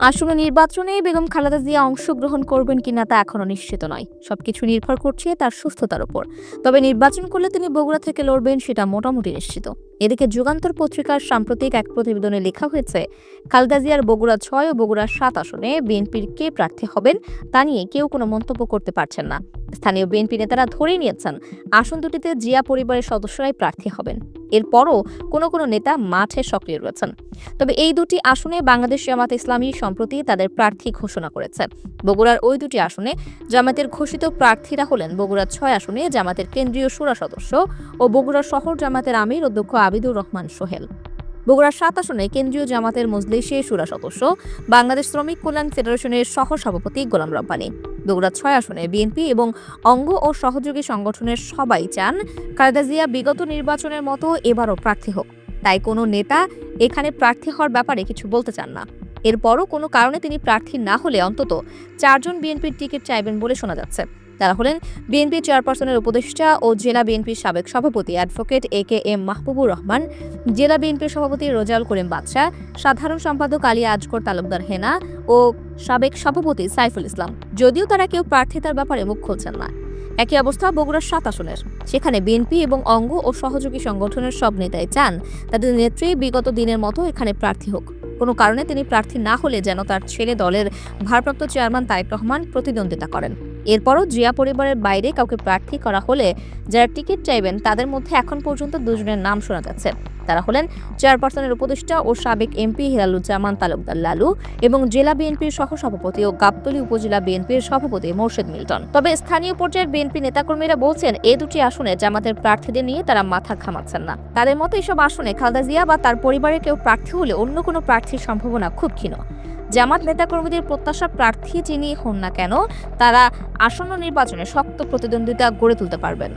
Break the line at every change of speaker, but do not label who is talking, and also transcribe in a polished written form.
আসন্ন নির্বাচনে বেগম খালেদা জিয়া অংশগ্রহণ করবেন কিনা তা এখনো নিশ্চিত নয়। সবকিছু নির্ভর করছে তার সুস্থতার উপর। তবে নির্বাচন করলে তিনি বগুড়া থেকে লড়বেন সেটা মোটামুটি নিশ্চিত। এদিকে যুগান্তর পত্রিকার সাম্প্রতিক এক প্রতিবেদনে লেখা হয়েছে, খালেদা জিয়ার বগুড়া ৬ ও বগুড়া ৭ আসনে বিএনপির কে প্রার্থী হবেন তা নিয়ে কেউ কোনো মন্তব্য করতে পারছেন না। স্থানীয় বিএনপি নেতারা ধরেই নিয়েছেন আসন দুটিতে জিয়া পরিবারের সদস্যরাই প্রার্থী হবেন। এরপরও কোনো নেতা মাঠে সক্রিয় রয়েছেন। তবে এই দুটি আসনে বাংলাদেশ জামাত ইসলামী সম্প্রতি তাদের প্রার্থী ঘোষণা করেছে। বগুড়ার ওই দুটি আসনে জামাতের ঘোষিত প্রার্থীরা হলেন বগুড়া ৬ আসনে জামাতের কেন্দ্রীয় শুরা সদস্য ও বগুড়া শহর জামাতের আমির অধ্যক্ষ আবিদুর রহমান সোহেল। বগুড়া ৭ আসনে কেন্দ্রীয় জামাতের মজলিসে শুরা সদস্য বাংলাদেশ শ্রমিক কল্যাণ ফেডারেশনের সহ সভাপতি গোলাম রব্বানী। বগুড়া ৬ আসনে বিএনপি এবং অঙ্গ ও সহযোগী সংগঠনের সবাই চান খালেদা জিয়া বিগত নির্বাচনের মতো এবারও প্রার্থী হোক। তাই কোনো নেতা এখানে প্রার্থী হওয়ার ব্যাপারে কিছু বলতে চান না। এরপরও কোনো কারণে তিনি প্রার্থী না হলে অন্তত ৪ জন বিএনপির টিকিট চাইবেন বলে শোনা যাচ্ছে। তারা হলেন বিএনপি চেয়ারপারসনের উপদেষ্টা ও জেলা বিএনপির সাবেক সভাপতি অ্যাডভোকেট এ.কে.এম মাহবুবুর রহমান, জেলা বিএনপির সভাপতি রেজাউল করিম বাদশা, সাধারণ সম্পাদক আলী আজগর তালুকদার হেনা ও সাবেক সভাপতি সাইফুল ইসলাম। যদিও তারা কেউ প্রার্থিতার ব্যাপারে মুখ খুলছেন না। একই অবস্থা বগুড়া ৭ আসনের। সেখানে বিএনপি এবং অঙ্গ ও সহযোগী সংগঠনের সব নেতাই চান তাদের নেত্রী বিগত দিনের মতো এখানে প্রার্থী হোক। কোনো কারণে তিনি প্রার্থী না হলে যেন তার ছেলে দলের ভারপ্রাপ্ত চেয়ারম্যান তারেক রহমান প্রতিদ্বন্দ্বিতা করেন। এরপরও জিয়া পরিবারের বাইরে কাউকে প্রার্থী করা হলে যারা টিকিট চাইবেন তাদের মধ্যে এখন পর্যন্ত দুজনের নাম শোনা যাচ্ছে। তারা হলেন চেয়ারপারসনের উপদেষ্টা ও সাবেক এমপি হেলালুজ্জামান তালুকদার লালু এবং জেলা বিএনপির সহসভাপতি ও গাবতলী উপজেলা বিএনপির সভাপতি মোর্শেদ মিল্টন। তবে স্থানীয় পর্যায়ের বিএনপি নেতাকর্মীরা বলছেন এই দুটি আসনে জামাতের প্রার্থীদের নিয়ে তারা মাথা ঘামাচ্ছেন না। তাদের মতো এইসব আসনে খালেদা জিয়া বা তার পরিবারের কেউ প্রার্থী হলে অন্য কোনো প্রার্থীর সম্ভাবনা খুব ক্ষীণ। জামাত নেতাকর্মীদের প্রত্যাশা প্রার্থী যিনি হন না কেন তারা আসন্ন নির্বাচনে শক্ত প্রতিদ্বন্দ্বিতা গড়ে তুলতে পারবেন।